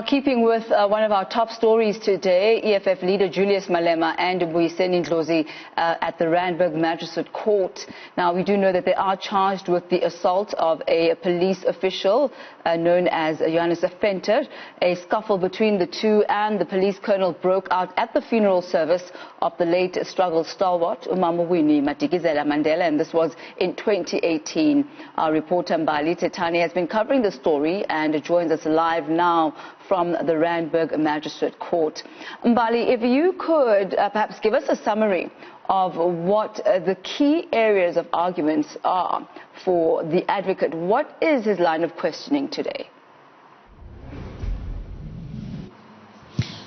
Keeping with one of our top stories today, EFF leader Julius Malema and Mbuyiseni Ndlozi at the Randburg Magistrates Court. Now, we do know that they are charged with the assault of a police official known as Johannes Venter. A scuffle between the two and the police colonel broke out at the funeral service of the late struggle stalwart Mbuyiseni Ndlozi, and this was in 2018. Our reporter Mbali Thethani has been covering the story and joins us live now from the Randburg Magistrates Court. Mbali, if you could perhaps give us a summary of what the key areas of arguments are for the advocate. What is his line of questioning today?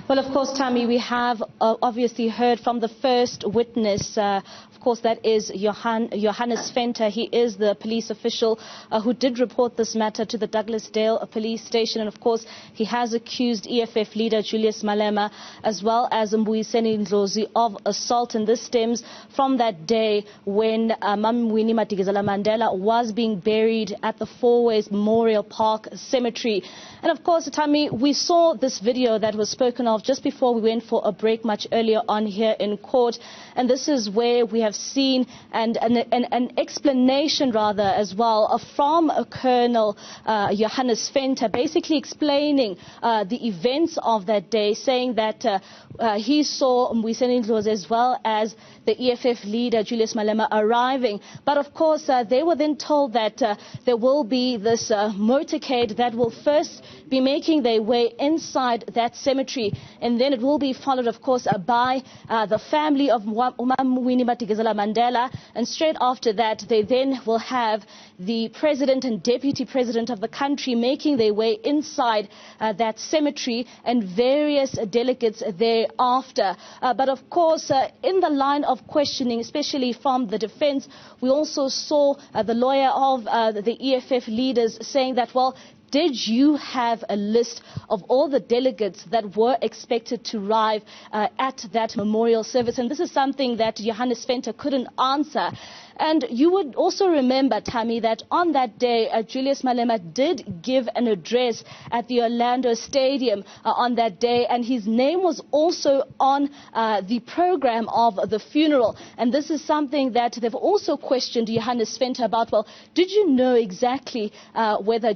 Well, of course, Tammy, we have obviously heard from the first witness. Of course, that is Johannes Venter. He is the police official who did report this matter to the Douglasdale police station. And of course, he has accused EFF leader Julius Malema as well as Mbuyiseni Ndlozi of assault. And this stems from that day when Mbuyiseni Ndlozi was being buried at the Fourways Memorial Park Cemetery. And of course, Tammy, we saw this video that was spoken of just before we went for a break much earlier on here in court. And this is where we have seen an explanation rather as well from Colonel Johannes Venter, basically explaining the events of that day, saying that he saw Mbuyiseni Ndlozi as well as the EFF leader Julius Malema arriving. But of course, they were then told that there will be this motorcade that will first be making their way inside that cemetery, and then it will be followed, of course, by the family of Mbuyiseni Ndlozi, and straight after that, they then will have the president and deputy president of the country making their way inside that cemetery, and various delegates thereafter. But of course, in the line of questioning, especially from the defense, we also saw the lawyer of the EFF leaders saying that, well, did you have a list of all the delegates that were expected to arrive at that memorial service? And this is something that Johannes Venter couldn't answer. And you would also remember, Tammy, that on that day, Julius Malema did give an address at the Orlando Stadium on that day, and his name was also on the program of the funeral. And this is something that they've also questioned Johannes Venter about. Well, did you know exactly whether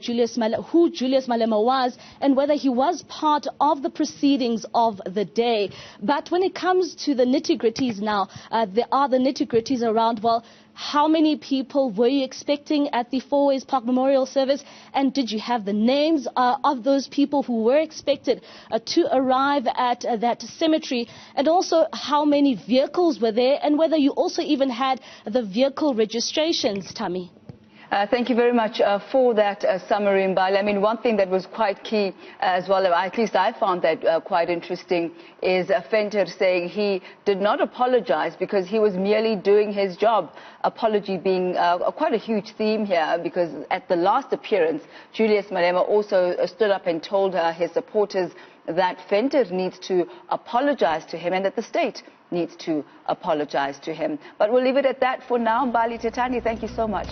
who Julius Malema was and whether he was part of the proceedings of the day? But when it comes to the nitty-gritties now, there are the nitty-gritties around, well, how many people were you expecting at the Fourways Park Memorial Service? And did you have the names of those people who were expected to arrive at that cemetery? And also, how many vehicles were there? And whether you also even had the vehicle registrations, Tammy? Thank you very much for that summary, Mbali. I mean, one thing that was quite key as well, at least I found that quite interesting, is Venter saying he did not apologize because he was merely doing his job. Apology being quite a huge theme here, because at the last appearance, Julius Malema also stood up and told his supporters that Venter needs to apologize to him and that the state needs to apologize to him. But we'll leave it at that for now. Mbali Thethani, thank you so much.